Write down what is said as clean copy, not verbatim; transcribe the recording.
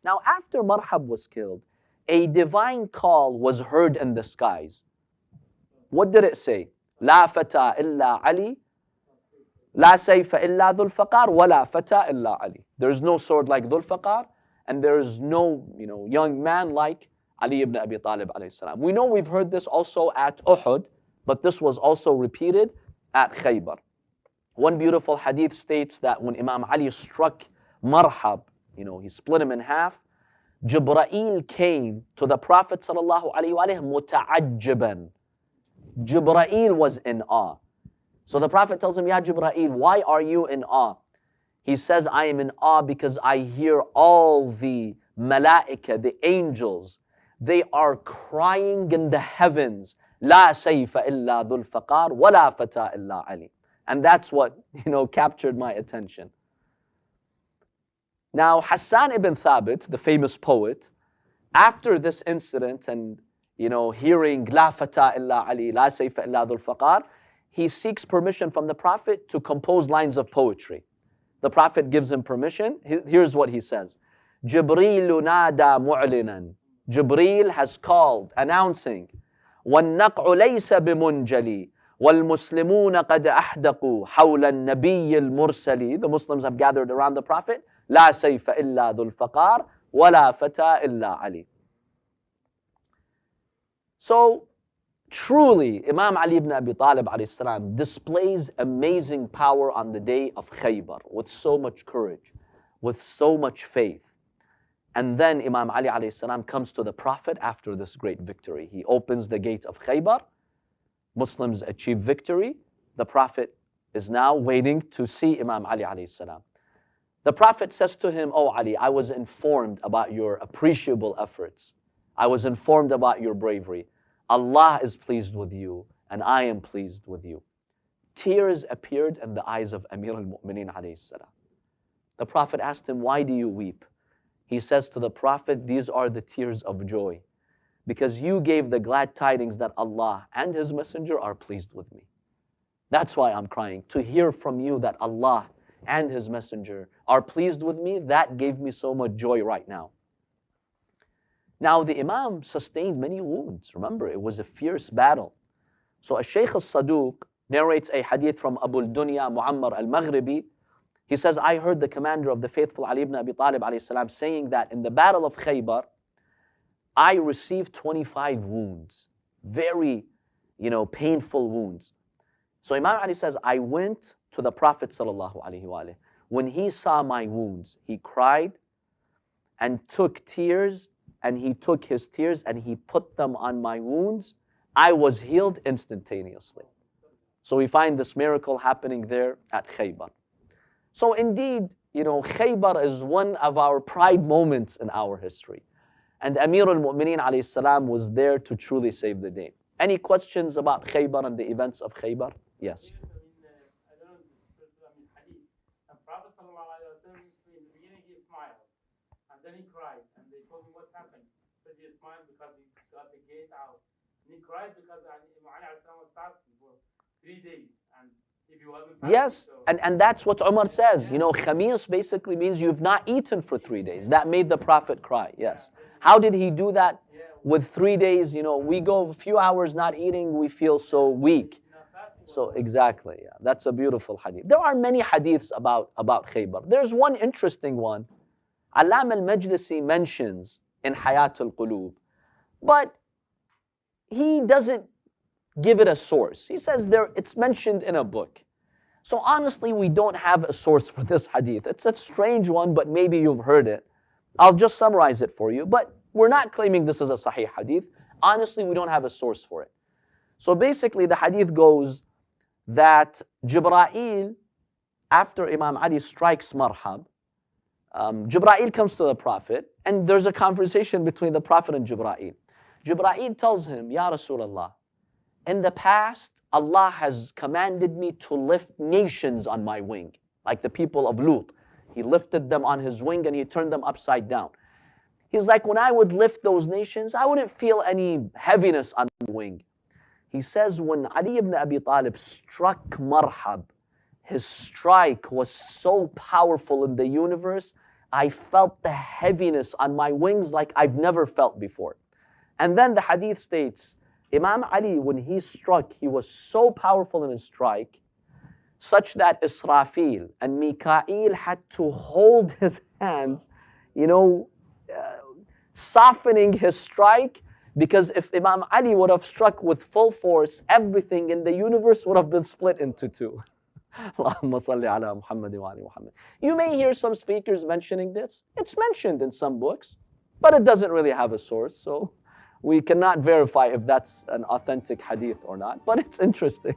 Now, after Marhab was killed, a divine call was heard in the skies. What did it say? لا فتى إلا علي, لا سيف إلا ذو الفقار, ولا فتى إلا علي. There is no sword like Dhul Faqar, and there is no, young man like Ali ibn Abi Talib alayhi salam. We know we've heard this also at Uhud, but this was also repeated at Khaybar. One beautiful hadith states that when Imam Ali struck Marhab, he split him in half, Jibraeel came to the Prophet sallallahu alaihi wasallam muta'ajjiban. Jibraeel was in awe. So the Prophet tells him, Ya Jibraeel, why are you in awe? He says, I am in awe because I hear all the malaika, the angels, they are crying in the heavens, La sayfa illa dhul faqar, wa la fata illa Ali. And that's what, captured my attention. Now, Hassan ibn Thabit, the famous poet, after this incident and, hearing La fata illa Ali, La sayfa illa dhul faqar, he seeks permission from the Prophet to compose lines of poetry. The Prophet gives him permission. Here's what he says. Jibraeel nada mu'linan. Jibraeel has called, announcing, وَالنَّقْعُ لَيْسَ بِمُنْجَلِي وَالْمُسْلِمُونَ قَدْ أَحْدَقُوا حَوْلَ النَّبِيِّ الْمُرْسَلِ. The Muslims have gathered around the Prophet. لَا سَيْفَ إِلَّا ذُو الْفَقَارِ وَلَا فَتَى إِلَّا عَلِي. So, truly, Imam Ali ibn Abi Talib alayhi salam displays amazing power on the day of Khaybar with so much courage, with so much faith. And then Imam Ali alayhi salam comes to the Prophet after this great victory. He opens the gate of Khaybar. Muslims achieve victory. The Prophet is now waiting to see Imam Ali alayhi salam. The Prophet says to him, Oh Ali, I was informed about your appreciable efforts. I was informed about your bravery. Allah is pleased with you, and I am pleased with you. Tears appeared in the eyes of Amir al-Mu'mineen alayhi salam. The Prophet asked him, why do you weep? He says to the Prophet, these are the tears of joy, because you gave the glad tidings that Allah and His Messenger are pleased with me. That's why I'm crying. To hear from you that Allah and His Messenger are pleased with me, that gave me so much joy right now. Now the Imam sustained many wounds. Remember, it was a fierce battle. So Shaykh al-Saduq narrates a hadith from Abu al-Dunya Muammar al-Maghribi. He says, I heard the commander of the faithful Ali ibn Abi Talib alayhi salam saying that in the battle of Khaybar, I received 25 wounds. Very, painful wounds. So Imam Ali says, I went to the Prophet sallallahu alaihi wasallam. When he saw my wounds, he cried and took tears, and he took his tears and he put them on my wounds. I was healed instantaneously. So we find this miracle happening there at Khaybar. So indeed, Khaybar is one of our pride moments in our history. And Amir al-Mu'mineen alayhi salam was there to truly save the day. Any questions about Khaybar and the events of Khaybar? Yes. I don't know this hadith. The Prophet sallallahu alaihi wasallam, in the beginning he smiled, and then he cried, and they told him what's happened. He said he smiled because he got the gate out, and he cried because Imam Ali was fasting for 3 days, and if he wasn't fasting, yes, so and that's what Umar says. Khamis basically means you've not eaten for 3 days. That made the Prophet cry. Yes. How did he do that? With 3 days, we go a few hours not eating, we feel so weak. So exactly, yeah, that's a beautiful hadith. There are many hadiths about Khaybar. There's one interesting one. Allama Majlisi mentions in Hayat al-Qulub, but he doesn't give it a source. He says it's mentioned in a book. So honestly, we don't have a source for this hadith. It's a strange one, but maybe you've heard it. I'll just summarize it for you, but we're not claiming this is a sahih hadith. Honestly, we don't have a source for it. So basically, the hadith goes that Jibraeel, after Imam Ali strikes Marhab, Jibraeel comes to the Prophet, and there's a conversation between the Prophet and Jibraeel. Jibraeel tells him, Ya Rasulullah, in the past, Allah has commanded me to lift nations on my wing, like the people of Lut. He lifted them on his wing and he turned them upside down. He's like, when I would lift those nations, I wouldn't feel any heaviness on my wing. He says, when Ali ibn Abi Talib struck Marhab, his strike was so powerful in the universe, I felt the heaviness on my wings like I've never felt before. And then the hadith states, Imam Ali, when he struck, he was so powerful in his strike, such that Israfil and Mikael had to hold his hands, you know, softening his strike, because if Imam Ali would have struck with full force, everything in the universe would have been split into two. Allahumma salli ala Muhammad wa ali Muhammad. You may hear some speakers mentioning this. It's mentioned in some books, but it doesn't really have a source, so we cannot verify if that's an authentic hadith or not, but it's interesting.